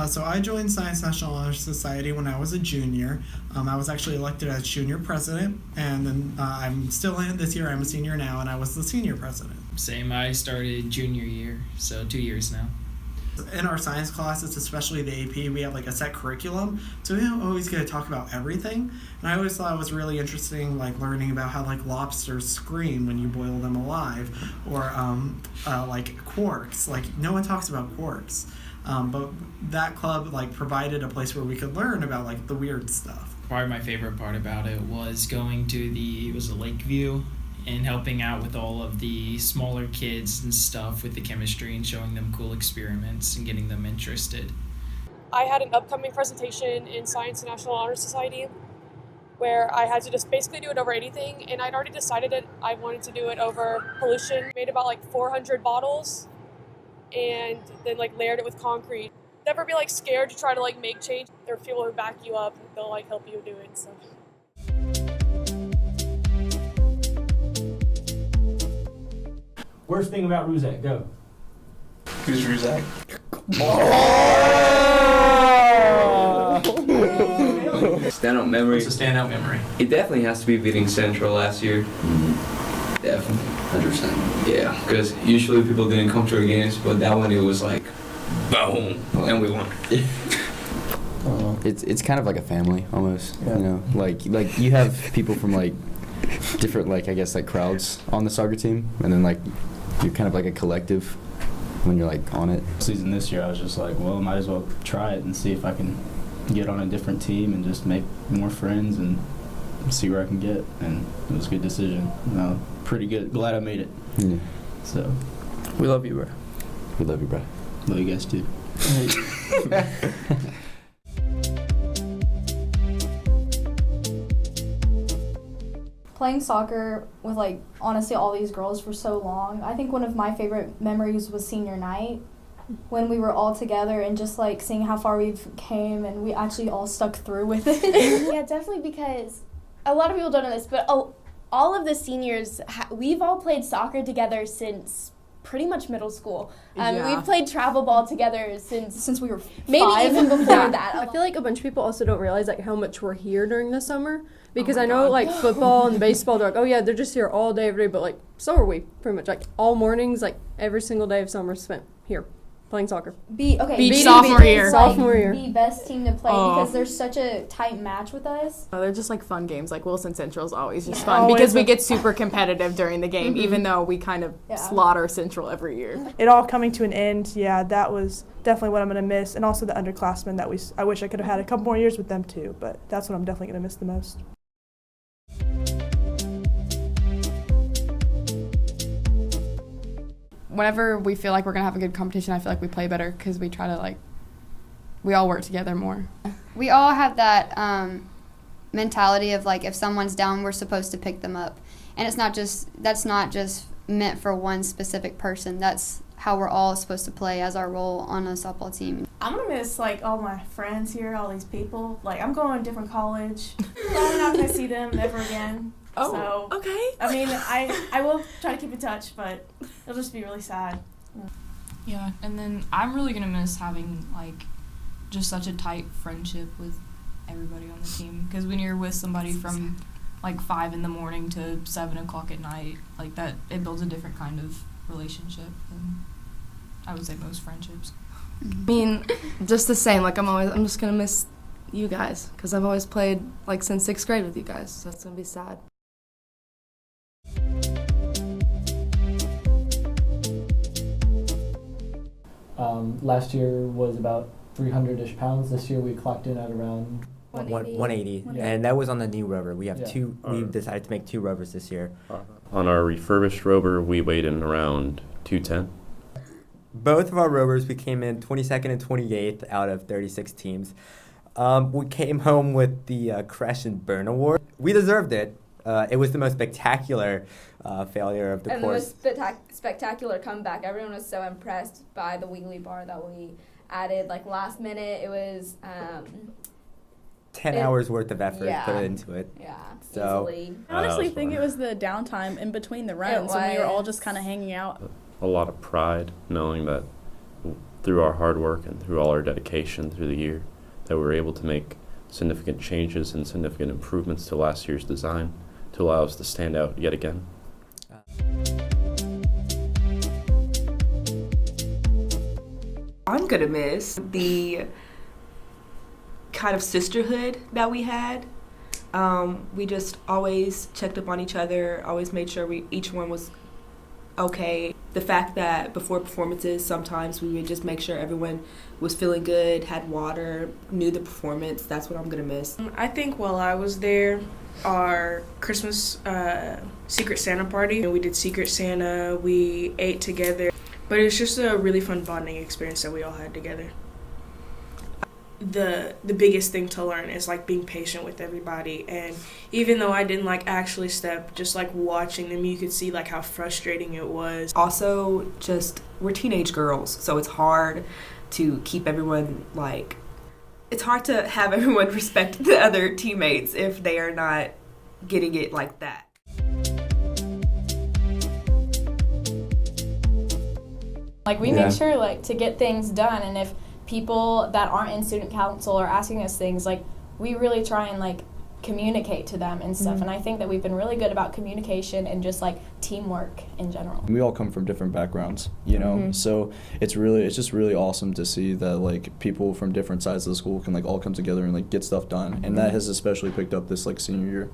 So I joined Science National Honor Society when I was a junior. I was actually elected as junior president, and then I'm still in it this year. I'm a senior now, and I was the senior president. Same, I started junior year, so 2 years now. In our science classes, especially the AP, we have like a set curriculum, so we don't always get to talk about everything. And I always thought it was really interesting, like learning about how like lobsters scream when you boil them alive, or like quarks. Like no one talks about quarks, but that club like provided a place where we could learn about like the weird stuff. Probably my favorite part about it was going to it was a Lakeview, and helping out with all of the smaller kids and stuff with the chemistry and showing them cool experiments and getting them interested. I had an upcoming presentation in Science and National Honor Society where I had to just basically do it over anything, and I'd already decided that I wanted to do it over pollution. Made about like 400 bottles and then like layered it with concrete. Never be like scared to try to like make change. There are people who back you up and they'll like help you do it and stuff. Worst thing about Ruzak, go. Who's Ruzak? Standout memory. What's a standout memory? It definitely has to be beating Central last year. Definitely. 100%. Yeah, because usually people didn't come to our games, but that one it was like, boom, and we won. It's kind of like a family almost, you know, like you have people from like different like I guess like crowds on the soccer team, and then like you're kind of like a collective when you're like on it. Season this year I was just like, well, might as well try it and see if I can get on a different team and just make more friends and see where I can get, and it was a good decision. Pretty good. Glad I made it. Yeah. So we love you, bro. We love you, bro. Love you guys too. Playing soccer with like honestly all these girls for so long. I think one of my favorite memories was senior night, when we were all together and just like seeing how far we've came, and we actually all stuck through with it. Yeah, definitely, because a lot of people don't know this, but all of the seniors, we've all played soccer together since pretty much middle school. We've played travel ball together since we were maybe 5. Even before that. I feel like a bunch of people also don't realize like how much we're here during the summer, because I know like football and baseball, they're like, oh yeah, they're just here all day every day, but like so are we, pretty much. Like all mornings, like every single day of summer spent here playing soccer. Beach sophomore year. Sophomore year. The best team to play because there's such a tight match with us. They're just like fun games. Like Wilson Central is always just fun because we get super competitive during the game, even though we kind of slaughter Central every year. It all coming to an end, yeah, that was definitely what I'm going to miss. And also the underclassmen that I wish I could have had a couple more years with them too, but that's what I'm definitely going to miss the most. Whenever we feel like we're going to have a good competition, I feel like we play better because we try to we all work together more. We all have that mentality of like if someone's down, we're supposed to pick them up. And that's not just meant for one specific person. That's how we're all supposed to play as our role on a softball team. I'm gonna miss like all my friends here, all these people. Like I'm going to a different college. I'm not gonna see them ever again. Oh, so, okay. I mean, I will try to keep in touch, but it'll just be really sad. Yeah, and then I'm really gonna miss having like just such a tight friendship with everybody on the team, because when you're with somebody from like 5 in the morning to 7 o'clock at night, like that, it builds a different kind of relationship than I would say most friendships. I mean, just the same. Like I'm just gonna miss you guys because I've always played like since 6th grade with you guys. So that's gonna be sad. Last year was about 300-ish pounds. This year we clocked in at around 180. And that was on the new rover. We have two. We've decided to make 2 rovers this year. On our refurbished rover, we weighed in around 210. Both of our rovers, we came in 22nd and 28th out of 36 teams. We came home with the Crash and Burn Award. We deserved it. It was the most spectacular failure of the course. And the most spectacular comeback. Everyone was so impressed by the wheelie bar that we added. Like last minute, it was 10 hours worth of effort put into it. Yeah, so easily. I honestly think it was the downtime in between the runs when we were all just kind of hanging out. A lot of pride knowing that through our hard work and through all our dedication through the year, that we were able to make significant changes and significant improvements to last year's design to allow us to stand out yet again. I'm gonna miss the kind of sisterhood that we had. We just always checked up on each other, always made sure each one was okay. The fact that before performances, sometimes we would just make sure everyone was feeling good, had water, knew the performance. That's what I'm gonna miss. I think while I was there, our Christmas Secret Santa party, we did Secret Santa, we ate together, but it was just a really fun bonding experience that we all had together. The biggest thing to learn is like being patient with everybody, and even though I didn't like actually step, just like watching them, you could see like how frustrating it was. Also, just we're teenage girls, so it's hard to keep everyone it's hard to have everyone respect the other teammates if they are not getting it like that. Like we make sure like to get things done, and if people that aren't in student council are asking us things, like we really try and like communicate to them and stuff. And I think that we've been really good about communication and just like teamwork in general. We all come from different backgrounds, you know, so it's just really awesome to see that like people from different sides of the school can like all come together and like get stuff done, and that has especially picked up this like senior year.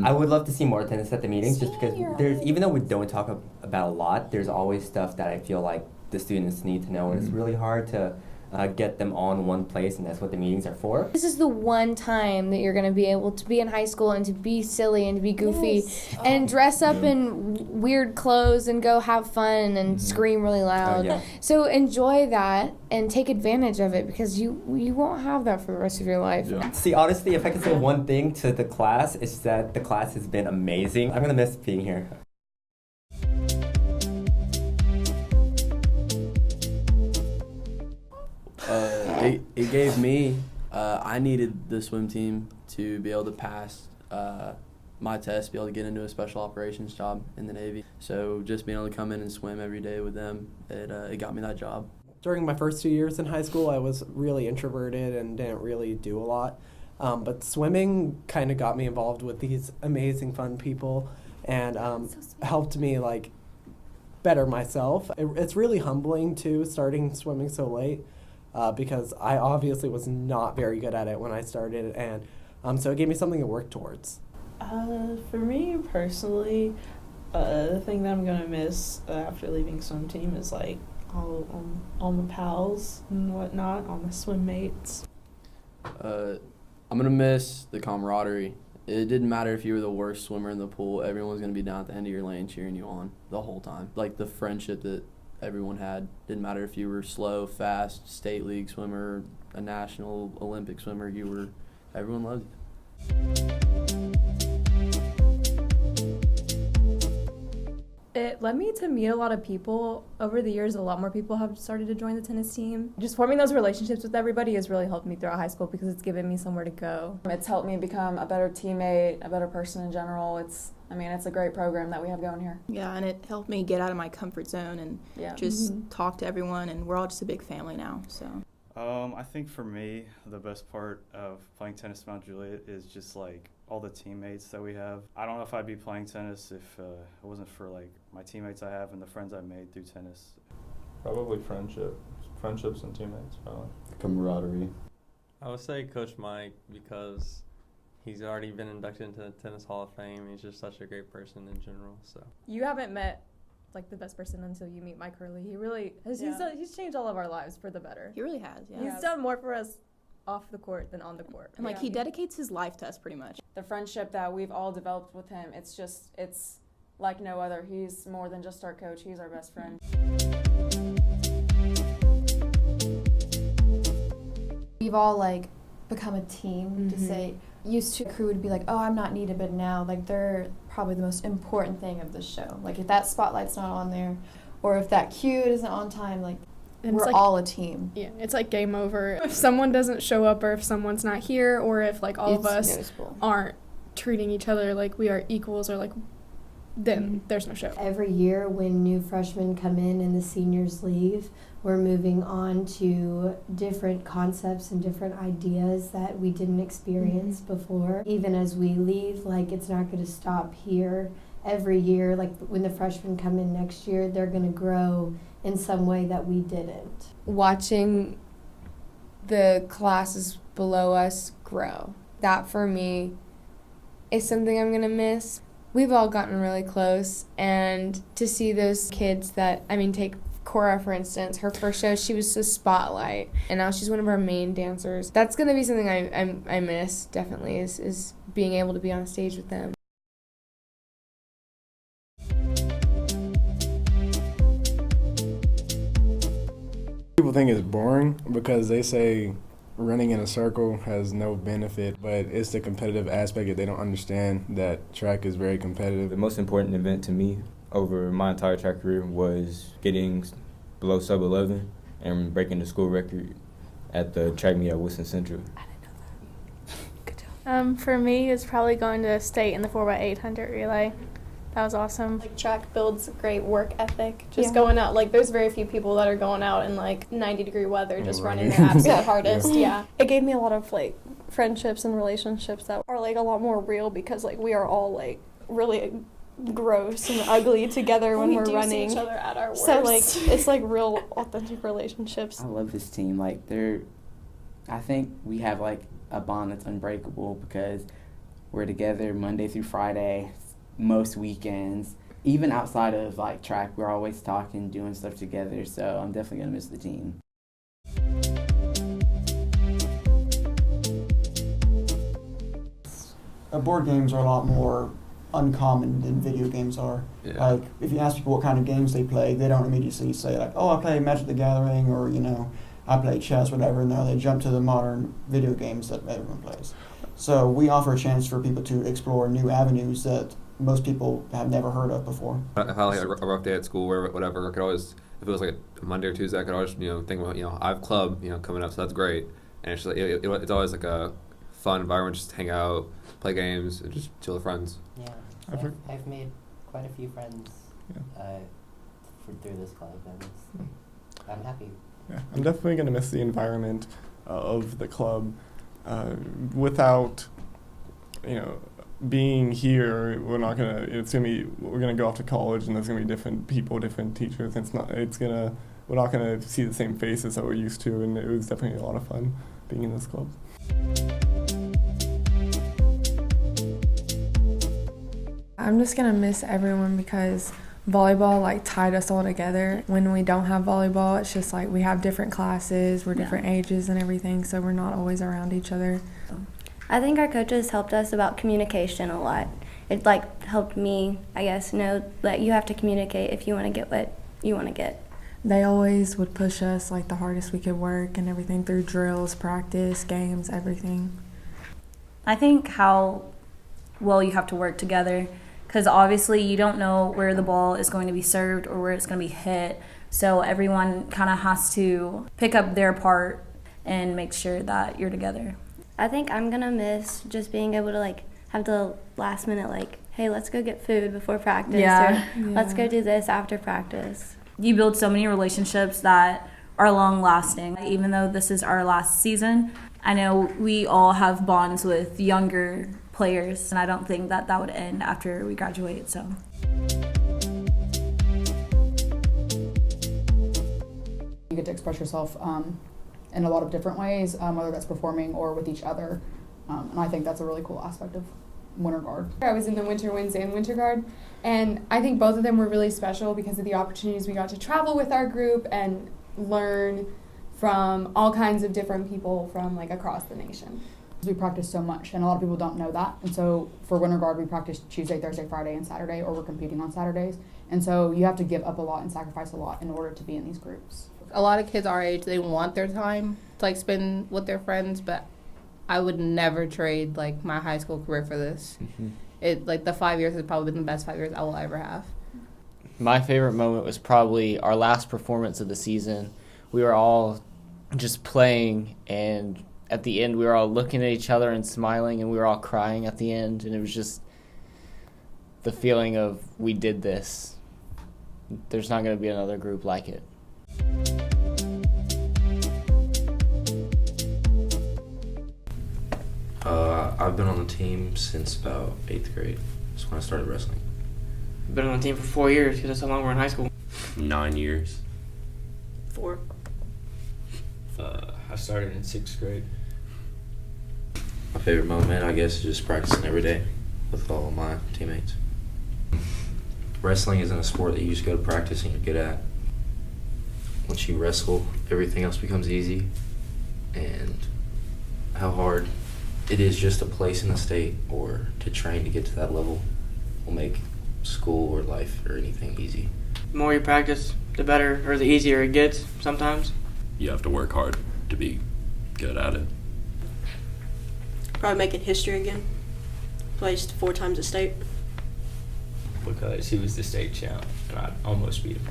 I would love to see more attendance at the meetings, just because even though we don't talk about a lot, there's always stuff that I feel like the students need to know, and it's really hard to get them on one place, and that's what the meetings are for. This is the one time that you're going to be able to be in high school and to be silly and to be goofy and dress up in weird clothes and go have fun and scream really loud. So enjoy that and take advantage of it, because you won't have that for the rest of your life. See, honestly, if I could say one thing to the class, it's that the class has been amazing. I'm going to miss being here. It gave me, I needed the swim team to be able to pass my test, be able to get into a special operations job in the Navy. So just being able to come in and swim every day with them, it got me that job. During my first 2 years in high school, I was really introverted and didn't really do a lot. But swimming kind of got me involved with these amazing, fun people and helped me like better myself. It's really humbling too, starting swimming so late, because I obviously was not very good at it when I started, and so it gave me something to work towards. For me personally, the thing that I'm gonna miss after leaving swim team is like all my pals and whatnot, all my swim mates. I'm going to miss the camaraderie. It didn't matter if you were the worst swimmer in the pool. Everyone was going to be down at the end of your lane cheering you on the whole time. Like the friendship that everyone had. Didn't matter if you were slow, fast, state league swimmer, a national Olympic swimmer. Everyone loved you. It led me to meet a lot of people. Over the years, a lot more people have started to join the tennis team. Just forming those relationships with everybody has really helped me throughout high school because it's given me somewhere to go. It's helped me become a better teammate, a better person in general. It's a great program that we have going here. Yeah, and it helped me get out of my comfort zone and just talk to everyone, and we're all just a big family now, so. I think for me, the best part of playing tennis at Mount Juliet is just like all the teammates that we have. I don't know if I'd be playing tennis if it wasn't for like my teammates I have and the friends I've made through tennis. Probably friendships and teammates, probably. Camaraderie. I would say Coach Mike, because he's already been inducted into the Tennis Hall of Fame. He's just such a great person in general. So you haven't met like the best person until you meet Mike Hurley. He really has. He's changed all of our lives for the better. He really has. Yeah. He's done more for us off the court than on the court. And he dedicates his life to us pretty much. The friendship that we've all developed with him, it's like no other. He's more than just our coach. He's our best friend. We've all like become a team to say. Used to crew would be like, oh, I'm not needed, but now like they're probably the most important thing of the show. Like if that spotlight's not on there, or if that cue isn't on time, like we're all a team. Yeah, it's like game over. If someone doesn't show up, or if someone's not here, or if like all of us aren't treating each other like we are equals, or like then there's no show. Every year when new freshmen come in and the seniors leave, we're moving on to different concepts and different ideas that we didn't experience before. Even as we leave, like it's not going to stop here. Every year, like when the freshmen come in next year, they're going to grow in some way that we didn't. Watching the classes below us grow, that for me is something I'm going to miss. We've all gotten really close, and to see those kids take Cora, for instance, her first show, she was the spotlight, and now she's one of our main dancers. That's going to be something I miss, definitely, is being able to be on stage with them. People think it's boring because they say running in a circle has no benefit, but it's the competitive aspect that they don't understand, that track is very competitive. The most important event to me over my entire track career was getting below sub-11 and breaking the school record at the track meet at Wilson Central. For me, it's probably going to state in the 4x800 relay. That was awesome. Like track builds a great work ethic. Just going out, like there's very few people that are going out in like 90-degree weather just running their absolute hardest. Yeah. It gave me a lot of like friendships and relationships that are like a lot more real because like we are all like really gross and ugly together when we're running. See each other at our worst. So like it's like real authentic relationships. I love this team. Like I think we have like a bond that's unbreakable because we're together Monday through Friday, most weekends. Even outside of like track, we're always talking, doing stuff together. So I'm definitely gonna miss the team. Board games are a lot more uncommon than video games are. Yeah. Like if you ask people what kind of games they play, they don't immediately say like, oh, I play Magic the Gathering, or I play chess, whatever. No, they jump to the modern video games that everyone plays. So we offer a chance for people to explore new avenues that most people have never heard of before. I had like a rough day at school or whatever. I could always, if it was like a Monday or Tuesday, I could always think about I have club coming up, so that's great. And it's always like a fun environment just to hang out, play games, and just chill with friends. Yeah, so I've made quite a few friends through this club, and I'm happy. Yeah, I'm definitely going to miss the environment of the club. Without, being here, we're not gonna. We're gonna go off to college, and there's gonna be different people, different teachers. We're not gonna see the same faces that we're used to, and it was definitely a lot of fun being in this club. I'm just gonna miss everyone because volleyball tied us all together. When we don't have volleyball, it's just we have different classes, we're different ages and everything, so we're not always around each other. I think our coaches helped us about communication a lot. It helped me, I guess, know that you have to communicate if you want to get what you want to get. They always would push us the hardest we could work and everything through drills, practice, games, everything. I think how well you have to work together, because obviously you don't know where the ball is going to be served or where it's going to be hit. So everyone kind of has to pick up their part and make sure that you're together. I think I'm going to miss just being able to have the last minute hey, let's go get food before practice, or let's go do this after practice. You build so many relationships that are long lasting. Even though this is our last season, I know we all have bonds with younger players, and I don't think that would end after we graduate. So you get to express yourself in a lot of different ways, whether that's performing or with each other, and I think that's a really cool aspect of Winter Guard. I was in the Winter Winds and Winter Guard, and I think both of them were really special because of the opportunities we got to travel with our group and learn from all kinds of different people from across the nation. We practice so much, and a lot of people don't know that. And so for Winter Guard, we practice Tuesday, Thursday, Friday, and Saturday, or we're competing on Saturdays. And so you have to give up a lot and sacrifice a lot in order to be in these groups. A lot of kids our age, they want their time to spend with their friends, but I would never trade my high school career for this. It the 5 years has probably been the best 5 years I will ever have. My favorite moment was probably our last performance of the season. We were all just playing, and at the end we were all looking at each other and smiling, and we were all crying at the end, and it was just the feeling of we did this. There's not going to be another group like it. I've been on the team since about 8th grade. That's when I started wrestling. I've been on the team for 4 years because that's how long we're in high school. 9 years. 4. I started in 6th grade. My favorite moment, I guess, is just practicing every day with all of my teammates. Wrestling isn't a sport that you just go to practice and you're good at. Once you wrestle, everything else becomes easy. And how hard it is just a place in the state or to train to get to that level will make school or life or anything easy. The more you practice, the better or the easier it gets sometimes. You have to work hard to be good at it. Probably making history again. Placed 4 times at state. Because he was the state champ and I almost beat him.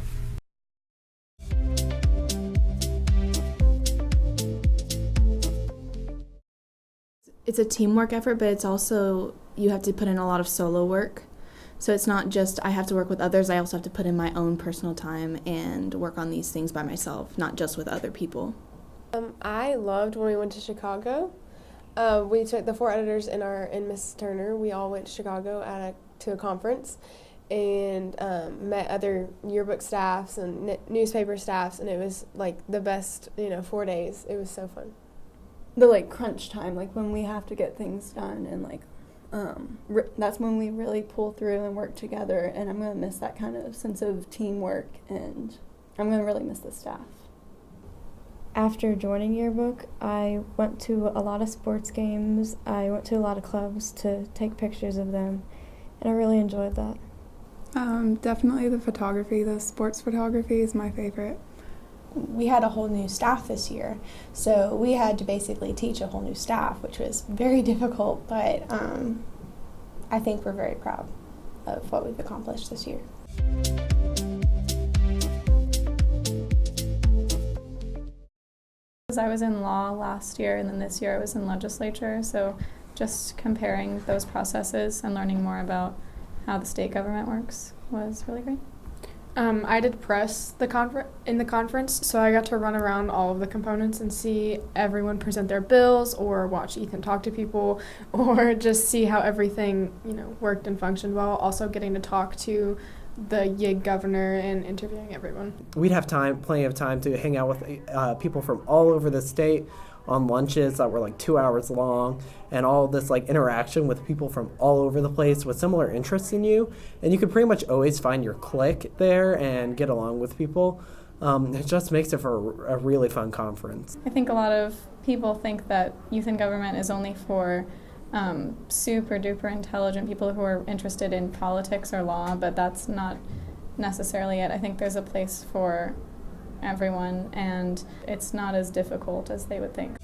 It's a teamwork effort, but it's also you have to put in a lot of solo work. So it's not just I have to work with others, I also have to put in my own personal time and work on these things by myself, not just with other people. I loved when we went to Chicago. We took the 4 editors in Miss Turner. We all went to Chicago to a conference and met other yearbook staffs and newspaper staffs, and it was the best 4 days. It was so fun. The crunch time, when we have to get things done, and that's when we really pull through and work together, and I'm going to miss that kind of sense of teamwork, and I'm going to really miss the staff. After joining Yearbook, I went to a lot of sports games. I went to a lot of clubs to take pictures of them, and I really enjoyed that. Definitely the photography. The sports photography is my favorite. We had a whole new staff this year, so we had to basically teach a whole new staff, which was very difficult, but I think we're very proud of what we've accomplished this year. I was in law last year, and then this year I was in legislature, so just comparing those processes and learning more about how the state government works was really great. I did press in the conference, so I got to run around all of the components and see everyone present their bills, or watch Ethan talk to people, or just see how everything worked and functioned, while also getting to talk to the YIG governor and interviewing everyone. We'd have plenty of time to hang out with people from all over the state on lunches that were like 2 hours long, and all this like interaction with people from all over the place with similar interests in you, and you could pretty much always find your clique there and get along with people. It just makes it for a really fun conference. I think a lot of people think that youth in government is only for super duper intelligent people who are interested in politics or law, but that's not necessarily it. I think there's a place for everyone, and it's not as difficult as they would think.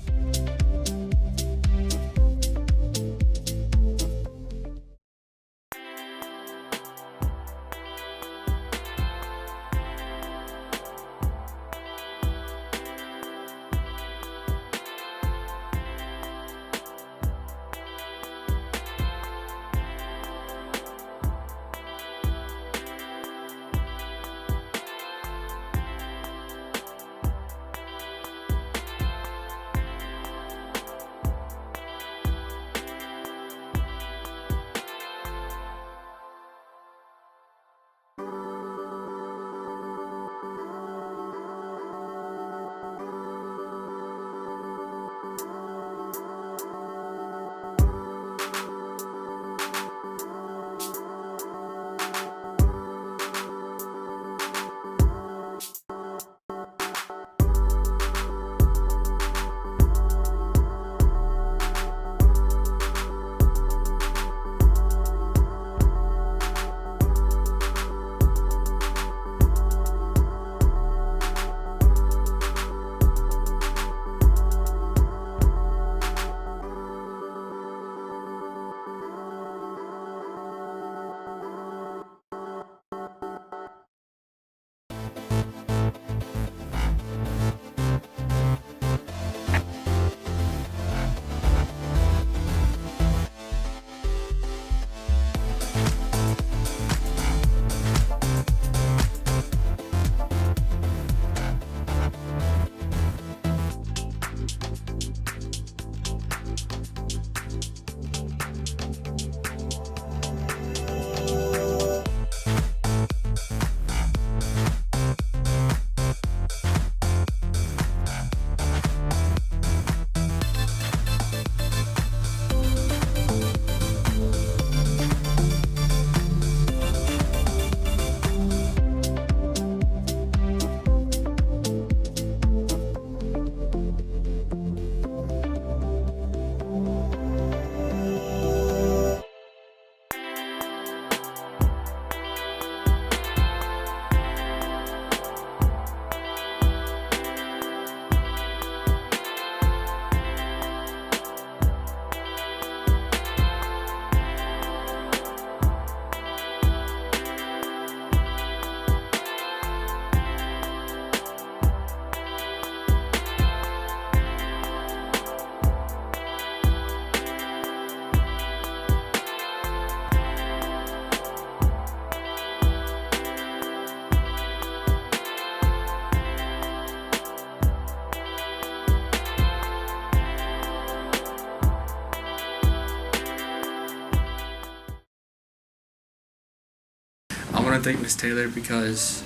I want to thank Miss Taylor because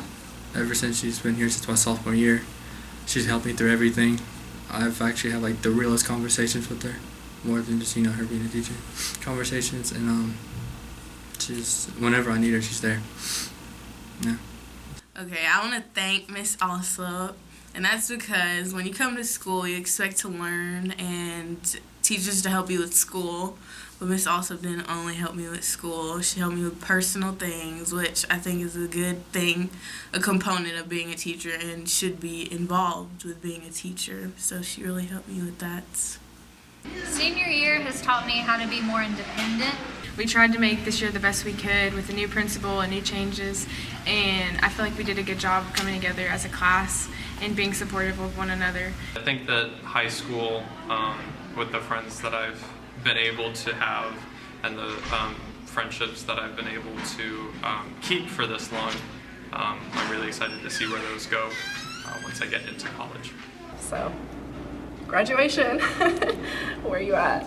ever since she's been here since my sophomore year, she's helped me through everything. I've actually had like the realest conversations with her, more than just her being a teacher. Conversations, and she's whenever I need her, she's there. Yeah. Okay, I want to thank Miss Alsop, and that's because when you come to school, you expect to learn and teachers to help you with school. But Miss Alsop didn't only help me with school, she helped me with personal things, which I think is a good thing, a component of being a teacher, and should be involved with being a teacher. So she really helped me with that. Senior year has taught me how to be more independent. We tried to make this year the best we could with a new principal and new changes, and I feel like we did a good job coming together as a class and being supportive of one another. I think that high school, with the friends that I've been able to have and the friendships that I've been able to keep for this long, I'm really excited to see where those go once I get into college. So, graduation, where are you at?